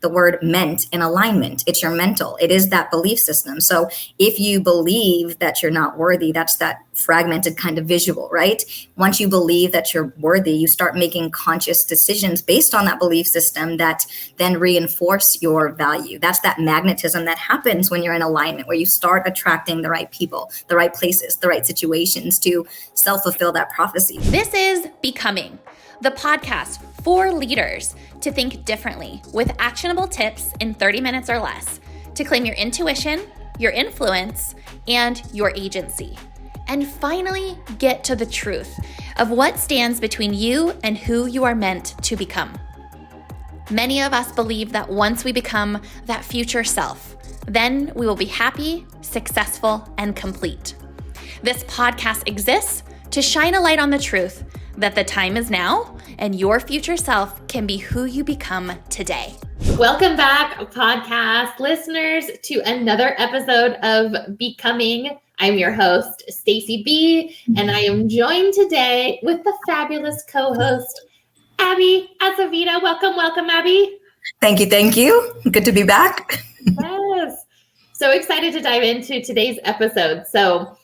the word meant in alignment. It's your mental. It is that belief system. So if you believe that you're not worthy, that's that fragmented kind of visual, right? Once you believe that you're worthy, you start making conscious decisions based on that belief system that then reinforce your value. That's that magnetism that happens when you're in alignment, where you start attracting the right people, the right places, the right situations to self-fulfill that prophecy. This is Becoming, the podcast for leaders to think differently with actionable tips in 30 minutes or less to claim your intuition, your influence, and your agency. And finally get to the truth of what stands between you and who you are meant to become. Many of us believe that once we become that future self, then we will be happy, successful, and complete. This podcast exists to shine a light on the truth that the time is now and your future self can be who you become today. Welcome back, podcast listeners, to another episode of Becoming. I'm your host, Stacy B, and I am joined today with the fabulous co-host, Abbey Azavita. Welcome, Abbey. Thank you. Good to be back. Yes. So excited to dive into today's episode. So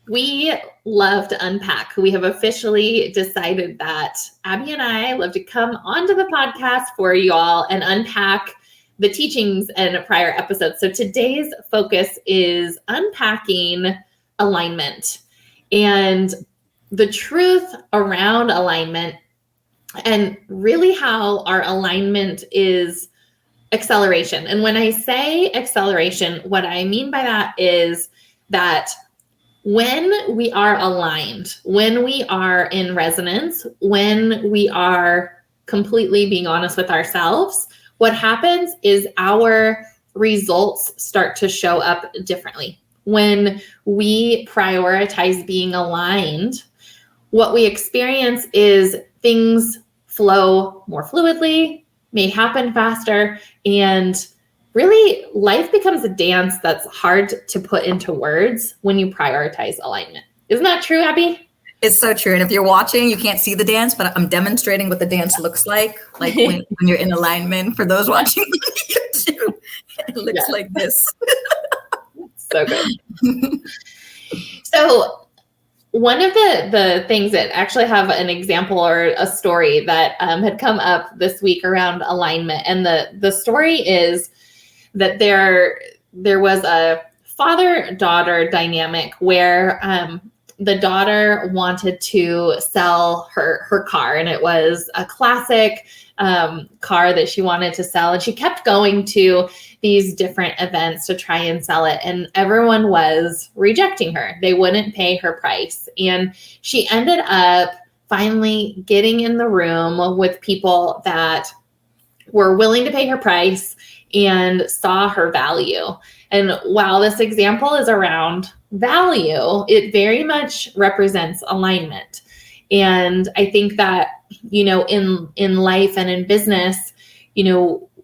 we love to unpack. We have officially decided that Abbey and I love to come onto the podcast for you all and unpack the teachings in prior episodes. So today's focus is unpacking alignment and the truth around alignment, and really how our alignment is acceleration. And when I say acceleration, what I mean by that is that when we are aligned, when we are in resonance, when we are completely being honest with ourselves, what happens is our results start to show up differently. When we prioritize being aligned, what we experience is things flow more fluidly, may happen faster, and really life becomes a dance that's hard to put into words when you prioritize alignment. Isn't that true, Abbey? It's so true. And if you're watching, you can't see the dance, but I'm demonstrating what the dance looks like when you're in alignment. For those watching on YouTube, it looks like this. So good. So one of the things that actually have an example or a story that had come up this week around alignment. And the story is that there was a father-daughter dynamic where the daughter wanted to sell her car, and it was a classic car that she wanted to sell. And she kept going to these different events to try and sell it, and everyone was rejecting her. They wouldn't pay her price. And she ended up finally getting in the room with people that were willing to pay her price and saw her value. And while this example is around value, it very much represents alignment. And I think that, in life and in business,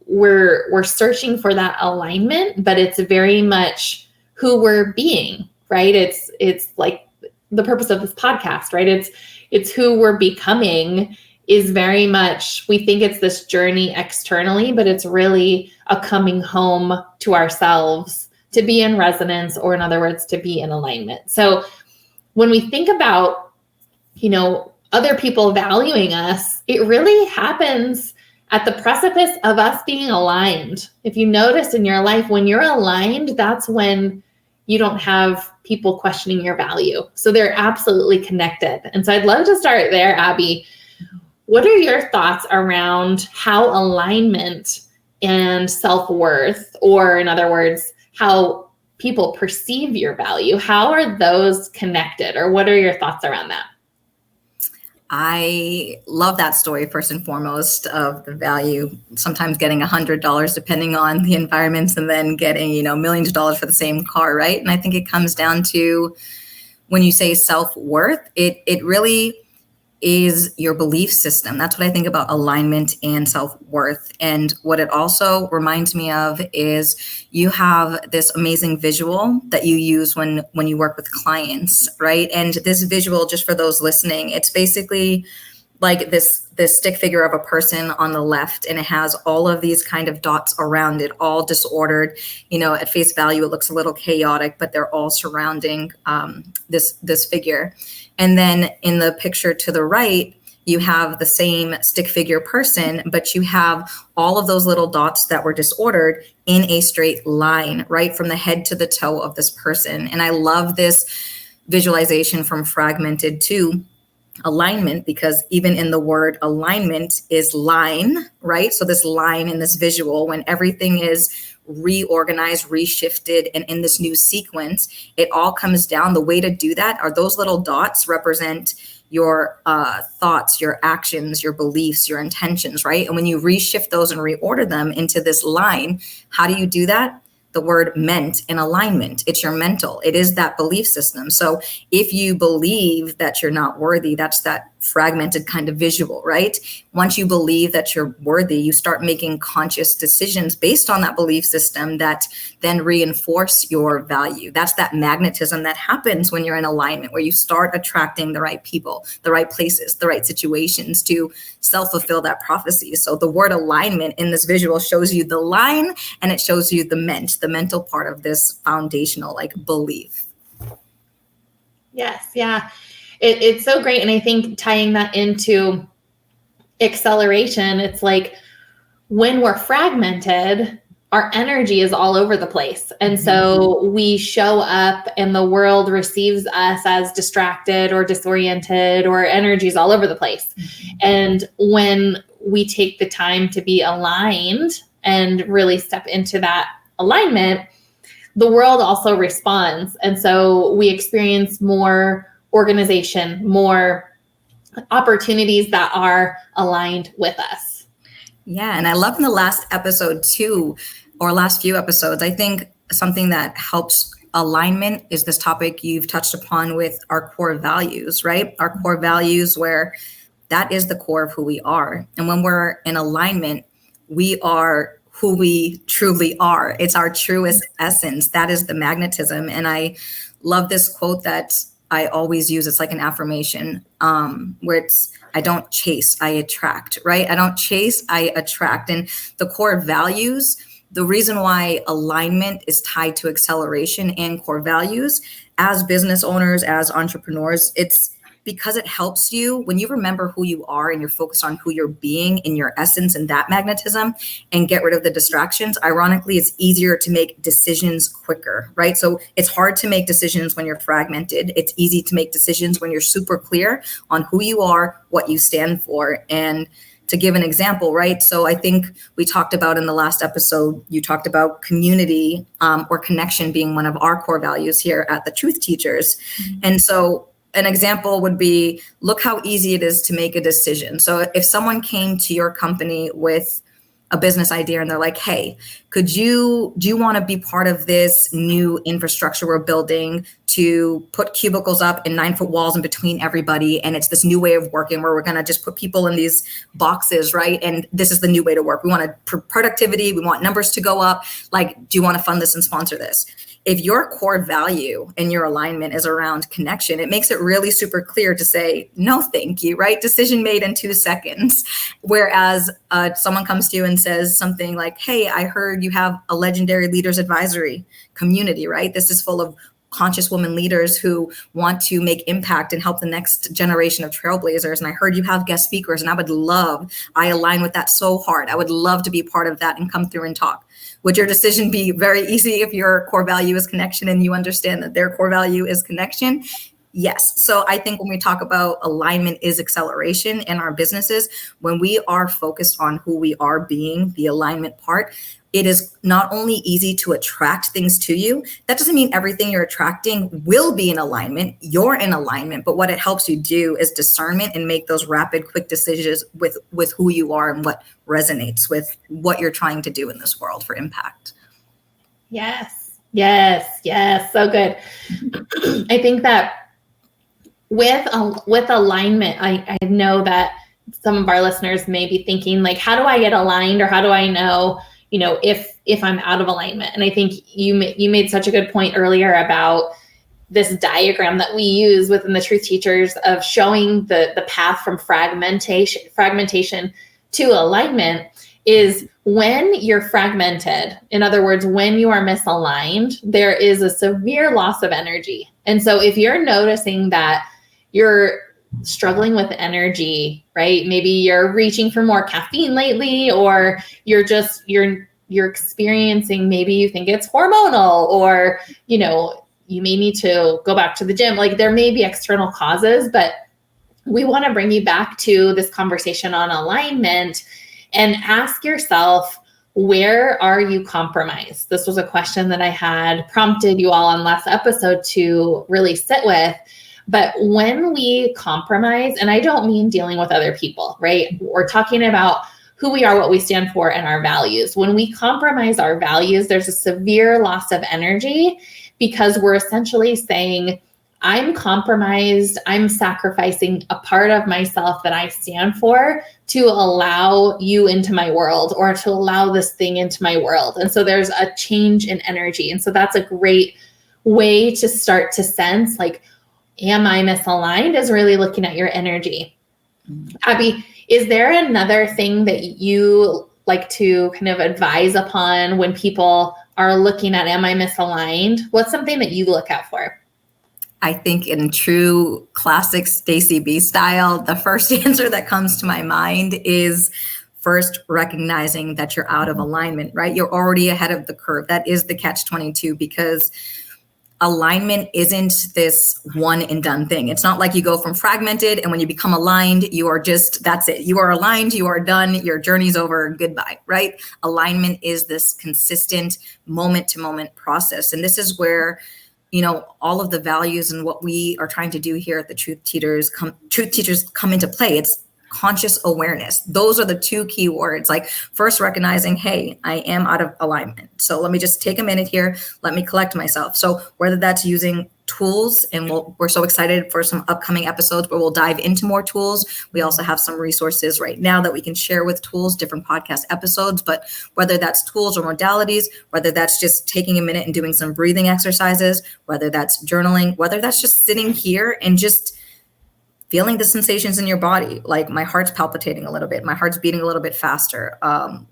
we're searching for that alignment, but it's very much who we're being, right? It's like the purpose of this podcast, right? It's who we're becoming is very much, we think it's this journey externally, but it's really a coming home to ourselves to be in resonance, or in other words, to be in alignment. So when we think about, other people valuing us, it really happens at the precipice of us being aligned. If you notice in your life, when you're aligned, that's when you don't have people questioning your value. So they're absolutely connected. And so I'd love to start there, Abbey. What are your thoughts around how alignment and self-worth, or in other words, how people perceive your value, how are those connected, or what are your thoughts around that? I love that story, first and foremost, of the value, sometimes getting $100 depending on the environments, and then getting, millions of dollars for the same car, right? And I think it comes down to, when you say self-worth, it really is your belief system. That's what I think about alignment and self-worth. And what it also reminds me of is you have this amazing visual that you use when you work with clients, right? And this visual, just for those listening, it's basically like this this stick figure of a person on the left, and it has all of these kind of dots around it, all disordered. At face value, it looks a little chaotic, but they're all surrounding this figure. And then in the picture to the right, you have the same stick figure person, but you have all of those little dots that were disordered in a straight line, right from the head to the toe of this person. And I love this visualization from Fragmented to alignment, because even in the word alignment is line, right? So this line in this visual, when everything is reorganized, reshifted, and in this new sequence, it all comes down. The way to do that are those little dots represent your thoughts, your actions, your beliefs, your intentions, right? And when you reshift those and reorder them into this line, how do you do that? The word meant in alignment. It's your mental. It is that belief system. So if you believe that you're not worthy, that's that fragmented kind of visual, right? Once you believe that you're worthy, you start making conscious decisions based on that belief system that then reinforce your value. That's that magnetism that happens when you're in alignment, where you start attracting the right people, the right places, the right situations to self-fulfill that prophecy. So the word alignment in this visual shows you the line, and it shows you the mental part of this foundational belief. Yes. Yeah. It's so great. And I think tying that into acceleration, it's like when we're fragmented, our energy is all over the place. And so we show up and the world receives us as distracted or disoriented, or energy's all over the place. And when we take the time to be aligned and really step into that alignment, the world also responds. And so we experience more organization, more opportunities that are aligned with us. Yeah. And I love in the last episode too, or last few episodes, I think something that helps alignment is this topic you've touched upon with our core values, right? Our core values, where that is the core of who we are. And when we're in alignment, we are who we truly are. It's our truest essence. That is the magnetism. And I love this quote that I always use. It's like an affirmation, where it's, I don't chase, I attract, right? I don't chase, I attract. And the core values, the reason why alignment is tied to acceleration and core values as business owners, as entrepreneurs, it's because it helps you when you remember who you are and you're focused on who you're being in your essence and that magnetism, and get rid of the distractions. Ironically, it's easier to make decisions quicker, right? So it's hard to make decisions when you're fragmented. It's easy to make decisions when you're super clear on who you are, what you stand for. And to give an example, right? So I think we talked about in the last episode, you talked about community or connection being one of our core values here at the Truth Teachers. And so an example would be, look how easy it is to make a decision. So if someone came to your company with a business idea and they're like, hey, do you want to be part of this new infrastructure we're building to put cubicles up and 9-foot walls in between everybody? And it's this new way of working where we're going to just put people in these boxes, right? And this is the new way to work. We want productivity. We want numbers to go up. Do you want to fund this and sponsor this? If your core value and your alignment is around connection, it makes it really super clear to say, no, thank you, right? Decision made in 2 seconds. Whereas someone comes to you and says something like, hey, I heard you have a legendary leaders advisory community, right? This is full of conscious women leaders who want to make impact and help the next generation of trailblazers. And I heard you have guest speakers, and I align with that so hard. I would love to be part of that and come through and talk. Would your decision be very easy if your core value is connection and you understand that their core value is connection? Yes. So I think when we talk about alignment is acceleration in our businesses, when we are focused on who we are being, the alignment part, it is not only easy to attract things to you. That doesn't mean everything you're attracting will be in alignment. You're in alignment, but what it helps you do is discernment and make those rapid, quick decisions with who you are and what resonates with what you're trying to do in this world for impact. Yes. So good. I think that with alignment, I know that some of our listeners may be thinking, like, how do I get aligned, or how do I know, if I'm out of alignment? And I think you made such a good point earlier about this diagram that we use within the Truth Teachers of showing the path from fragmentation to alignment is when you're fragmented. In other words, when you are misaligned, there is a severe loss of energy. And so if you're noticing that you're struggling with energy, right? Maybe you're reaching for more caffeine lately, or you're experiencing, maybe you think it's hormonal, or, you may need to go back to the gym. Like, there may be external causes, but we want to bring you back to this conversation on alignment and ask yourself, where are you compromised? This was a question that I had prompted you all on last episode to really sit with. But when we compromise, and I don't mean dealing with other people, right? We're talking about who we are, what we stand for, and our values. When we compromise our values, there's a severe loss of energy, because we're essentially saying, I'm compromised, I'm sacrificing a part of myself that I stand for to allow you into my world, or to allow this thing into my world. And so there's a change in energy. And so that's a great way to start to sense, like, am I misaligned, is really looking at your energy. Abby, is there another thing that you like to kind of advise upon when people are looking at, am I misaligned? What's something that you look out for? I think in true classic Stacy B style, the first answer that comes to my mind is first recognizing that you're out of alignment, right? You're already ahead of the curve. That is the catch-22, because alignment isn't this one and done thing. It's not like you go from fragmented and when you become aligned, you are just, that's it. You are aligned, you are done, your journey's over, goodbye, right? Alignment is this consistent moment to moment process. And this is where, all of the values and what we are trying to do here at the Truth Teachers come into play. It's conscious awareness. Those are the two key words. Like, first recognizing, hey, I am out of alignment. So let me just take a minute here. Let me collect myself. So whether that's using tools, and we're so excited for some upcoming episodes where we'll dive into more tools. We also have some resources right now that we can share with tools, different podcast episodes, but whether that's tools or modalities, whether that's just taking a minute and doing some breathing exercises, whether that's journaling, whether that's just sitting here and just feeling the sensations in your body, like my heart's palpitating a little bit, my heart's beating a little bit faster.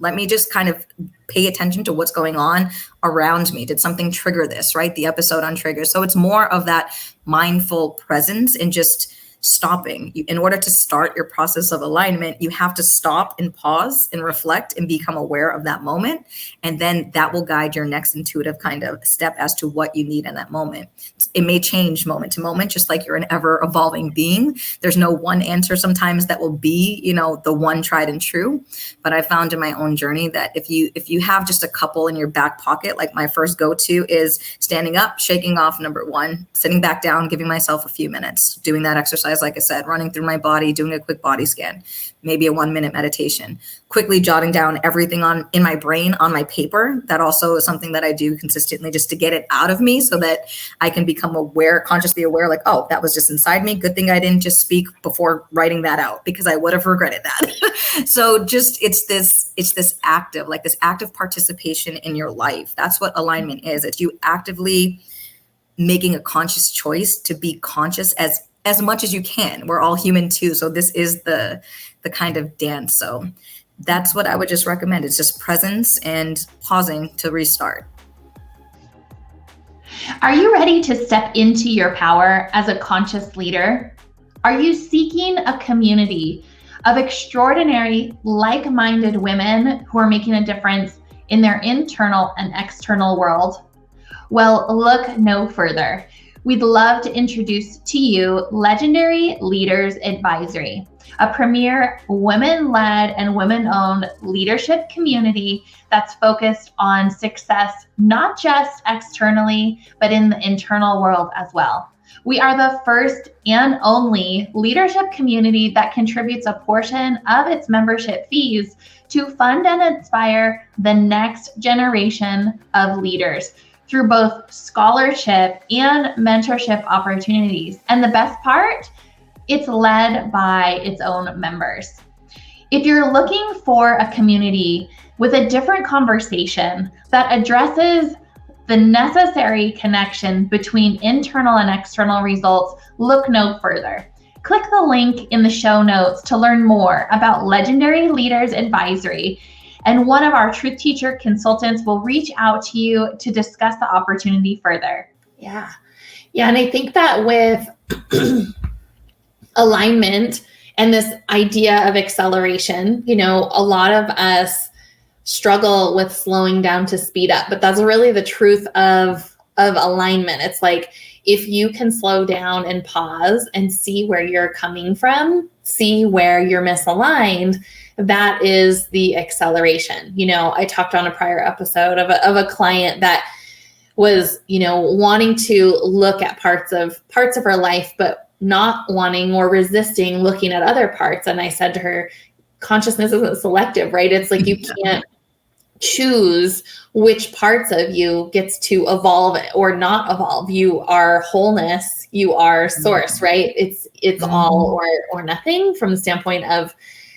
Let me just kind of pay attention to what's going on around me. Did something trigger this, right? The episode on triggers. So it's more of that mindful presence and just stopping. In order to start your process of alignment, you have to stop and pause and reflect and become aware of that moment. And then that will guide your next intuitive kind of step as to what you need in that moment. It may change moment to moment, just like you're an ever evolving being. There's no one answer sometimes that will be, the one tried and true. But I found in my own journey that if you have just a couple in your back pocket, like my first go-to is standing up, shaking off, number one, sitting back down, giving myself a few minutes, doing that exercise, like I said, running through my body, doing a quick body scan, maybe a 1-minute meditation, quickly jotting down everything in my brain on my paper. That also is something that I do consistently just to get it out of me so that I can become aware, consciously aware, like, oh, that was just inside me. Good thing I didn't just speak before writing that out, because I would have regretted that. So just, it's this active participation in your life. That's what alignment is. It's you actively making a conscious choice to be conscious as much as you can. We're all human too. So this is the kind of dance. So that's what I would just recommend. It's just presence and pausing to restart. Are you ready to step into your power as a conscious leader? Are you seeking a community of extraordinary, like-minded women who are making a difference in their internal and external world? Well, look no further. We'd love to introduce to you Legendary Leaders Advisory, a premier women-led and women-owned leadership community that's focused on success, not just externally, but in the internal world as well. We are the first and only leadership community that contributes a portion of its membership fees to fund and inspire the next generation of leaders through both scholarship and mentorship opportunities. And the best part, it's led by its own members. If you're looking for a community with a different conversation that addresses the necessary connection between internal and external results, look no further. Click the link in the show notes to learn more about Legendary Leaders Advisory, and one of our Truth Teacher consultants will reach out to you to discuss the opportunity further. Yeah. And I think that with alignment and this idea of acceleration, a lot of us struggle with slowing down to speed up, but that's really the truth of alignment. It's like, if you can slow down and pause and see where you're coming from, see where you're misaligned, that is the acceleration. I talked on a prior episode of a client that was, wanting to look at parts of her life, but not wanting or resisting looking at other parts. And I said to her, consciousness isn't selective, right? It's like you can't choose which parts of you gets to evolve or not evolve. You are wholeness, you are source, right? It's all or nothing, from the standpoint of,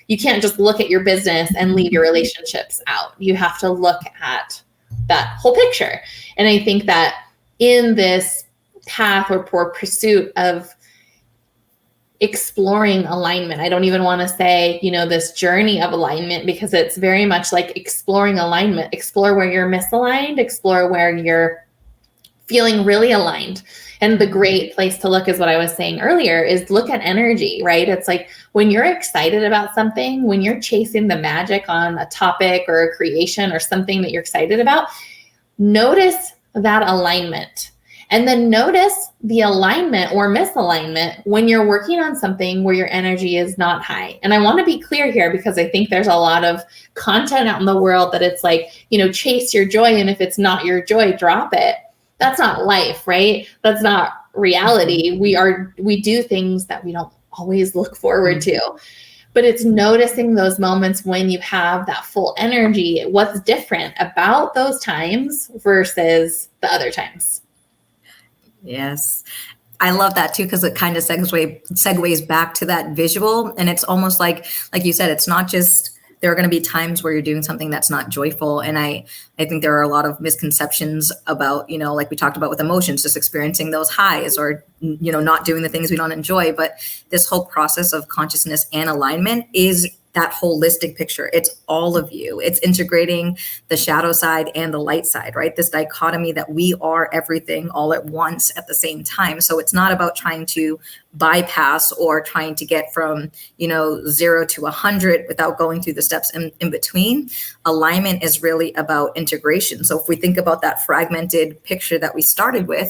you can't just look at your business and leave your relationships out. You have to look at that whole picture. And I think that in this path or pursuit of exploring alignment, I don't even want to say, this journey of alignment, because it's very much like exploring alignment. Explore where you're misaligned, explore where you're feeling really aligned. And the great place to look is what I was saying earlier, is look at energy, right? It's like when you're excited about something, when you're chasing the magic on a topic or a creation or something that you're excited about, notice that alignment. And then notice the alignment or misalignment when you're working on something where your energy is not high. And I want to be clear here, because I think there's a lot of content out in the world that it's like, chase your joy. And if it's not your joy, drop it. That's not life, right? That's not reality. We do things that we don't always look forward to. But it's noticing those moments when you have that full energy. What's different about those times versus the other times? Yes. I love that too, because it kind of segues back to that visual. And it's almost like you said, it's not just, there are going to be times where you're doing something that's not joyful. And I think there are a lot of misconceptions about, like we talked about with emotions, just experiencing those highs or, not doing the things we don't enjoy. But this whole process of consciousness and alignment is that holistic picture. It's all of you. It's integrating the shadow side and the light side, right? This dichotomy that we are everything all at once at the same time. So it's not about trying to bypass or trying to get from, 0 to 100 without going through the steps in between. Alignment is really about integration. So if we think about that fragmented picture that we started with,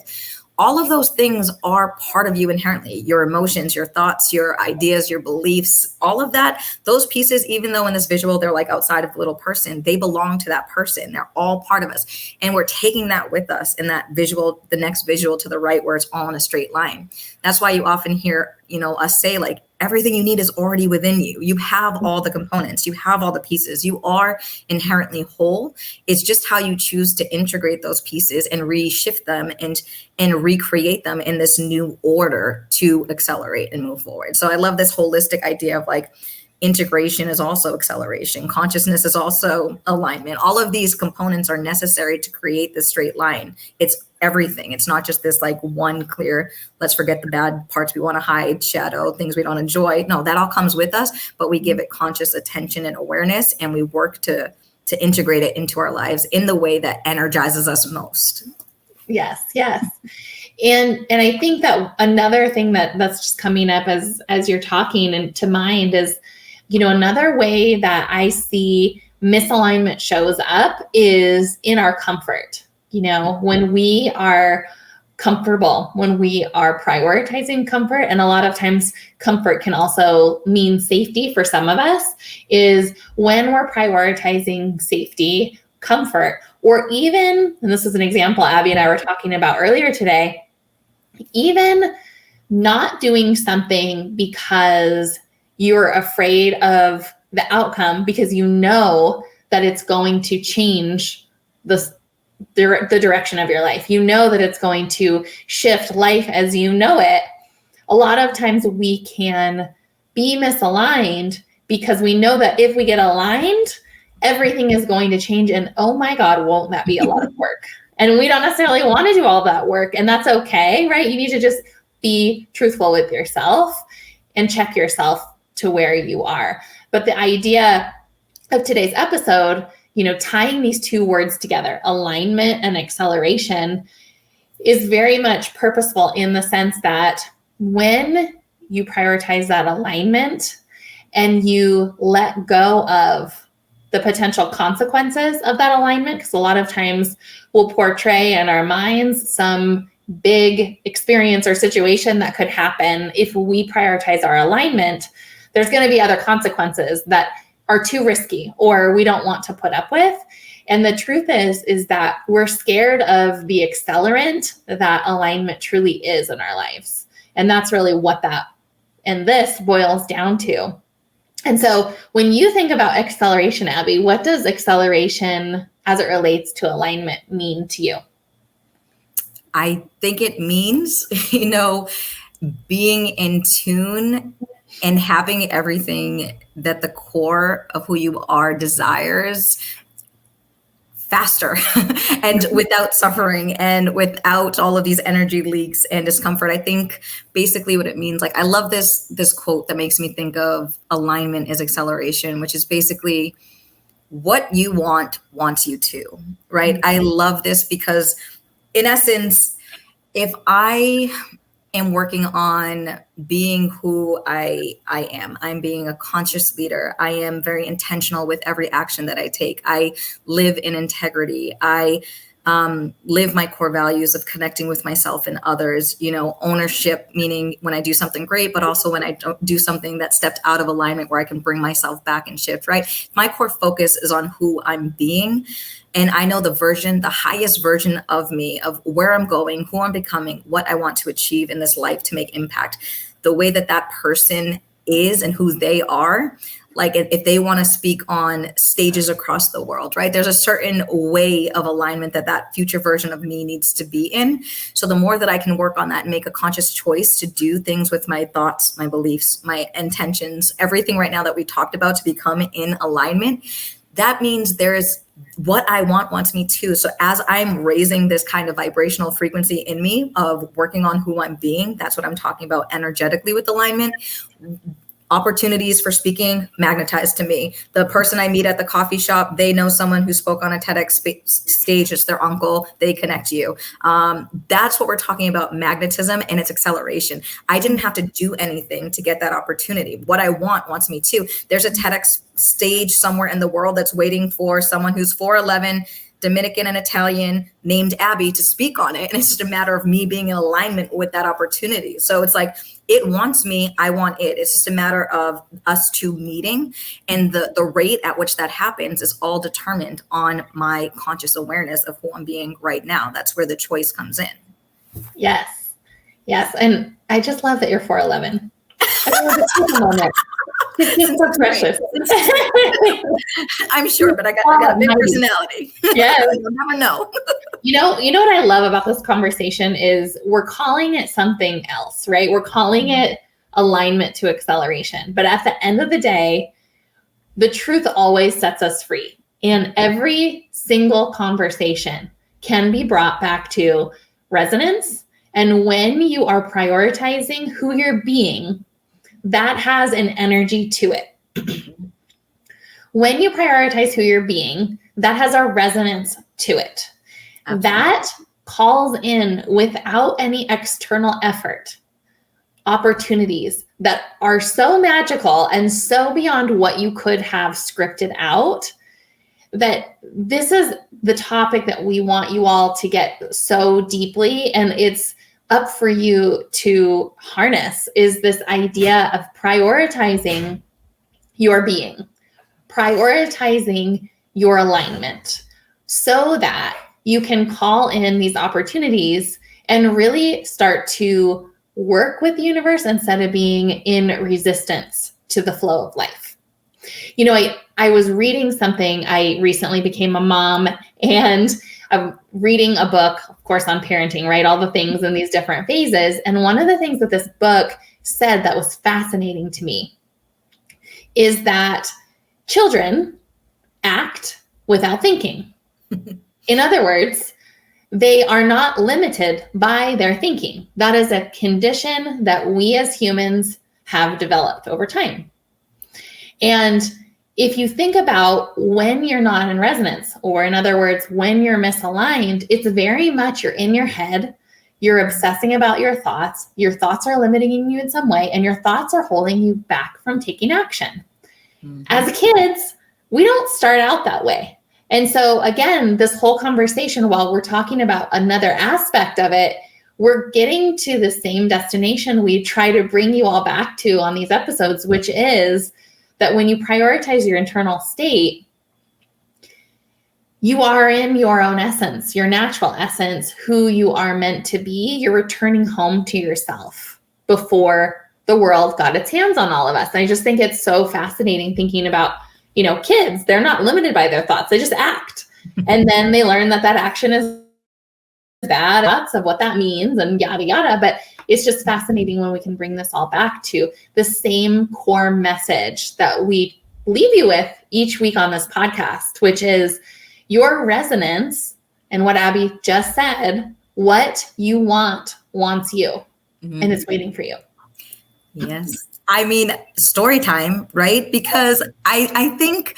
all of those things are part of you inherently. Your emotions, your thoughts, your ideas, your beliefs, all of that, those pieces, even though in this visual, they're like outside of the little person, they belong to that person. They're all part of us. And we're taking that with us in that visual, the next visual to the right, where it's all in a straight line. That's why you often hear, us say like, everything you need is already within you. You have all the components. You have all the pieces. You are inherently whole. It's just how you choose to integrate those pieces and reshift them and recreate them in this new order to accelerate and move forward. So I love this holistic idea of like, integration is also acceleration. Consciousness is also alignment. All of these components are necessary to create this straight line. It's everything. It's not just this like one clear, let's forget the bad parts we want to hide, shadow, things we don't enjoy. No, that all comes with us, but we give it conscious attention and awareness, and we work to integrate it into our lives in the way that energizes us most. Yes. And I think that another thing that's just coming up as you're talking and to mind is, another way that I see misalignment shows up is in our comfort. When we are comfortable, when we are prioritizing comfort, and a lot of times comfort can also mean safety for some of us, is when we're prioritizing safety, comfort, or even, and this is an example Abby and I were talking about earlier today, even not doing something because you're afraid of the outcome, because you know that it's going to change the direction of your life. You know that it's going to shift life as you know it. A lot of times we can be misaligned because we know that if we get aligned, everything is going to change. And oh my God, won't that be a lot of work? And we don't necessarily want to do all that work, and that's okay, right? You need to just be truthful with yourself and check yourself to where you are. But the idea of today's episode, tying these two words together, alignment and acceleration, is very much purposeful in the sense that when you prioritize that alignment and you let go of the potential consequences of that alignment, because a lot of times we'll portray in our minds some big experience or situation that could happen. If we prioritize our alignment, there's going to be other consequences that are too risky or we don't want to put up with. And the truth is that we're scared of the accelerant that alignment truly is in our lives. And that's really what this boils down to. And so when you think about acceleration, Abby, what does acceleration as it relates to alignment mean to you? I think it means, being in tune and having everything that the core of who you are desires faster and without suffering and without all of these energy leaks and discomfort. I think basically what it means, I love this quote that makes me think of alignment is acceleration, which is basically what you wants you to, right? Mm-hmm. I love this because in essence, if I am working on being who I am. I'm being a conscious leader. I am very intentional with every action that I take. I live in integrity. I live my core values of connecting with myself and others, ownership, meaning when I do something great, but also when I don't do something that stepped out of alignment where I can bring myself back and shift, right? My core focus is on who I'm being. And I know the highest version of me, of where I'm going, who I'm becoming, what I want to achieve in this life to make impact. The way that person is and who they are, if they want to speak on stages across the world, right? There's a certain way of alignment that future version of me needs to be in. So the more that I can work on that and make a conscious choice to do things with my thoughts, my beliefs, my intentions, everything right now that we talked about to become in alignment, that means there's what I wants me to. So as I'm raising this kind of vibrational frequency in me of working on who I'm being, that's what I'm talking about energetically with alignment. Opportunities for speaking magnetized to me. The person I meet at the coffee shop, they know someone who spoke on a TEDx stage. It's their uncle. They connect you. That's what we're talking about, magnetism, and its acceleration. I didn't have to do anything to get that opportunity. What I wants me to. There's a TEDx stage somewhere in the world that's waiting for someone who's 4'11", Dominican and Italian, named Abby, to speak on it. And it's just a matter of me being in alignment with that opportunity. So it's it wants me, I want it. It's just a matter of us two meeting. And the rate at which that happens is all determined on my conscious awareness of who I'm being right now. That's where the choice comes in. Yes. Yes. And I just love that you're 4'11". I don't want to take a moment. It's so precious. I'm sure, but I got a big personality. Yeah. You'll never know. You know what I love about this conversation is we're calling it something else, right? We're calling it alignment to acceleration. But at the end of the day, the truth always sets us free. And every single conversation can be brought back to resonance. And when you are prioritizing who you're being, that has an energy to it. When you prioritize who you're being, that has a resonance to it. Absolutely. That calls in, without any external effort, opportunities that are so magical and so beyond what you could have scripted out, that this is the topic that we want you all to get so deeply, and it's up for you to harness, is this idea of prioritizing your being, prioritizing your alignment, so that you can call in these opportunities and really start to work with the universe instead of being in resistance to the flow of life. I was reading something. I recently became a mom, and I'm reading a book, of course, on parenting, right? All the things in these different phases. And one of the things that this book said that was fascinating to me is that children act without thinking. In other words, they are not limited by their thinking. That is a condition that we as humans have developed over time. And if you think about when you're not in resonance, or in other words, when you're misaligned, it's very much you're in your head, you're obsessing about your thoughts are limiting you in some way, and your thoughts are holding you back from taking action. Mm-hmm. As kids, we don't start out that way. And so again, this whole conversation, while we're talking about another aspect of it, we're getting to the same destination we try to bring you all back to on these episodes, which is that when you prioritize your internal state, you are in your own essence, your natural essence, who you are meant to be. You're returning home to yourself before the world got its hands on all of us. And I just think it's so fascinating thinking about, kids, they're not limited by their thoughts. They just act. And then they learn that action is bad, lots of what that means and yada, yada. But it's just fascinating when we can bring this all back to the same core message that we leave you with each week on this podcast, which is your resonance, and what Abby just said, what you want wants you, mm-hmm. and it's waiting for you. Yes. I mean, story time, right? Because I think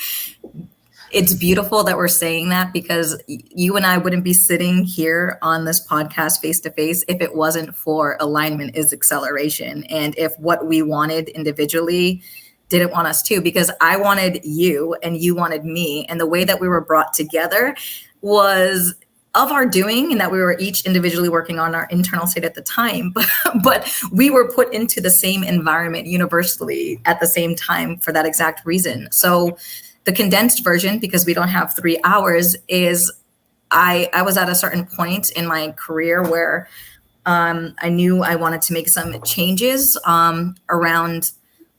it's beautiful that we're saying that, because you and I wouldn't be sitting here on this podcast face to face if it wasn't for alignment is acceleration. And if what we wanted individually didn't want us to, because I wanted you and you wanted me. And the way that we were brought together was of our doing, and that we were each individually working on our internal state at the time, but we were put into the same environment universally at the same time for that exact reason. So the condensed version, because we don't have 3 hours, is I was at a certain point in my career where I knew I wanted to make some changes around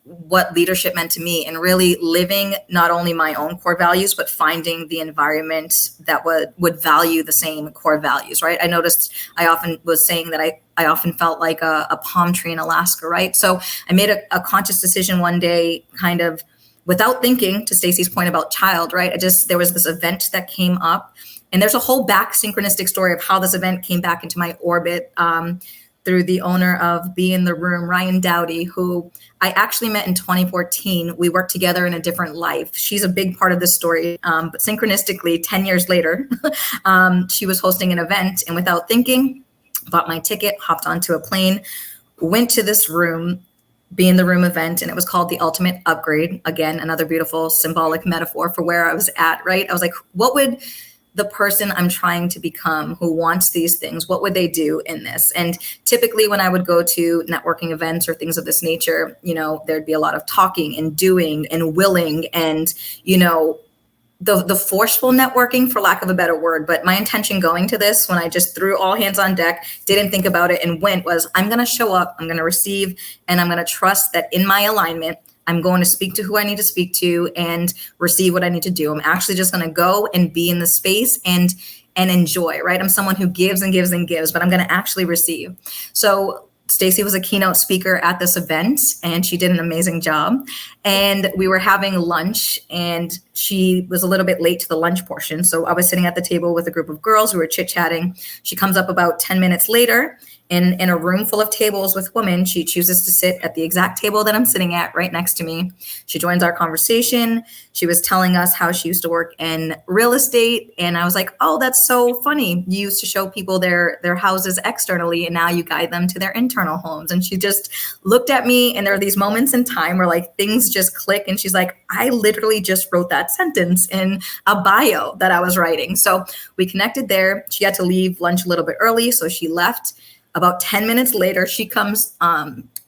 what leadership meant to me, and really living not only my own core values, but finding the environment that would value the same core values, right? I noticed I often was saying that I often felt like a palm tree in Alaska, right? So I made a conscious decision one day, kind of without thinking, to Stacy's point about child, right? There was this event that came up, and there's a whole back synchronistic story of how this event came back into my orbit through the owner of Be in the Room, Ryan Dowdy, who I actually met in 2014. We worked together in a different life. She's a big part of this story, but synchronistically, 10 years later, she was hosting an event, and without thinking, bought my ticket, hopped onto a plane, went to this room, Be in the Room event, and it was called The Ultimate Upgrade. Again, another beautiful symbolic metaphor for where I was at, right? I was like, what would the person I'm trying to become, who wants these things, what would they do in this? And typically when I would go to networking events or things of this nature, there'd be a lot of talking and doing and willing and, the forceful networking, for lack of a better word. But my intention going to this, when I just threw all hands on deck, didn't think about it and went, was I'm going to show up, I'm going to receive, and I'm going to trust that in my alignment, I'm going to speak to who I need to speak to and receive what I need to do. I'm actually just going to go and be in the space and enjoy, right? I'm someone who gives and gives and gives, but I'm going to actually receive. So Stacy was a keynote speaker at this event, and she did an amazing job. And we were having lunch, and she was a little bit late to the lunch portion. So I was sitting at the table with a group of girls who were chit-chatting. She comes up about 10 minutes later. In a room full of tables with women, she chooses to sit at the exact table that I'm sitting at right next to me. She joins our conversation. She was telling us how she used to work in real estate. And I was like, oh, that's so funny. You used to show people their houses externally, and now you guide them to their internal homes. And she just looked at me, and there are these moments in time where like things just click. And she's like, I literally just wrote that sentence in a bio that I was writing. So we connected there. She had to leave lunch a little bit early, so she left. About 10 minutes later, she comes,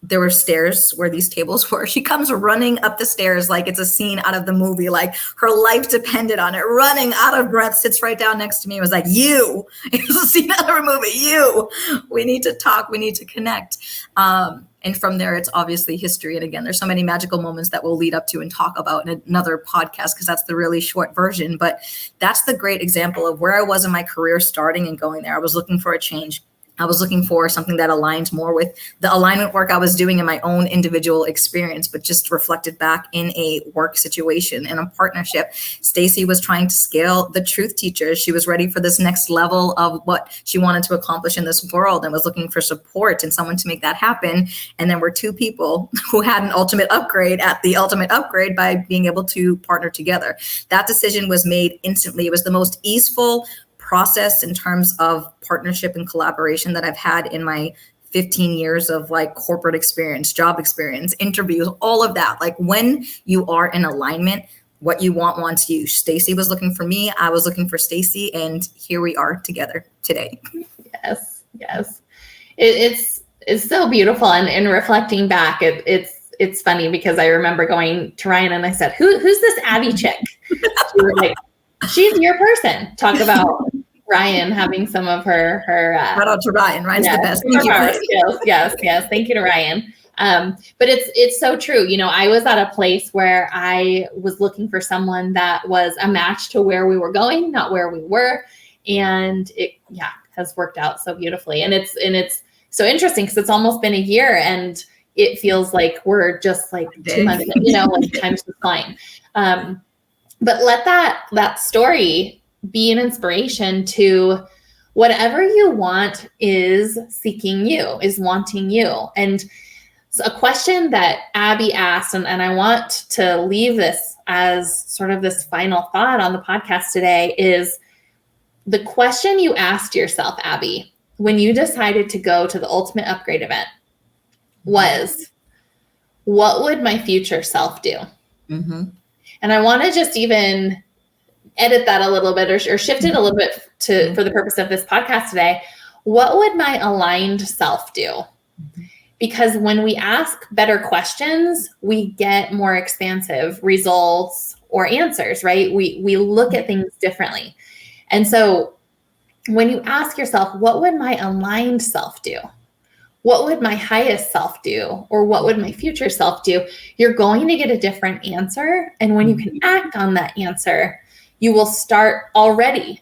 there were stairs where these tables were. She comes running up the stairs like it's a scene out of the movie, like her life depended on it, running out of breath, sits right down next to me, was like, you, it was a scene out of a movie, you, we need to talk, we need to connect. And from there, it's obviously history. And again, there's so many magical moments that we'll lead up to and talk about in another podcast, because that's the really short version. But that's the great example of where I was in my career starting and going there. I was looking for a change. I was looking for something that aligned more with the alignment work I was doing in my own individual experience, but just reflected back in a work situation, in a partnership. Stacy was trying to scale the truth teachers. She was ready for this next level of what she wanted to accomplish in this world and was looking for support and someone to make that happen. And there were two people who had an ultimate upgrade at the ultimate upgrade by being able to partner together. That decision was made instantly. It was the most easeful process in terms of partnership and collaboration that I've had in my 15 years of like corporate experience, job experience, interviews, all of that. Like when you are in alignment, what you want wants you. Stacy was looking for me. I was looking for Stacy, and here we are together today. Yes. It's so beautiful. And reflecting back, it's funny because I remember going to Ryan and I said, who's this Abbey chick? She was like, she's your person. Talk about Ryan having some of her shout out to Ryan. Ryan's the best. Thank you. Yes. Thank you to Ryan. But it's so true. You know, I was at a place where I was looking for someone that was a match to where we were going, not where we were. And it has worked out so beautifully. And it's so interesting because it's almost been a year and it feels like we're just like 2 months, like time's just flying. But let that story be an inspiration to whatever you want is seeking you, is wanting you. And so a question that Abby asked, and I want to leave this as sort of this final thought on the podcast today, is the question you asked yourself, Abby, when you decided to go to the Ultimate Upgrade event was, what would my future self do? Mm-hmm. And I want to just even edit that a little bit or shift it a little bit for the purpose of this podcast today. What would my aligned self do? Because when we ask better questions, we get more expansive results or answers, right? We look at things differently. And so when you ask yourself, what would my aligned self do? What would my highest self do? Or what would my future self do? You're going to get a different answer. And when you can act on that answer, you will start already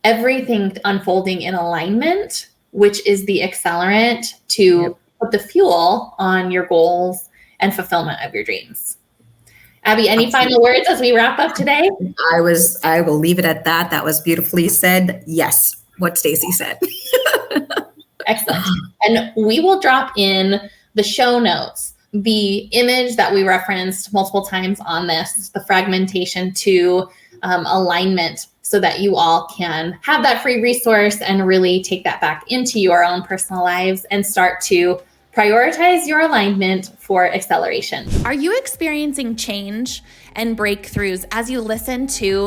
everything unfolding in alignment, which is the accelerant to put the fuel on your goals and fulfillment of your dreams. Abby, any final words as we wrap up today? I will leave it at that. That was beautifully said. Yes, what Stacy said. Excellent. And we will drop in the show notes the image that we referenced multiple times on this, the fragmentation to alignment, so that you all can have that free resource and really take that back into your own personal lives and start to prioritize your alignment for acceleration. Are you experiencing change and breakthroughs as you listen to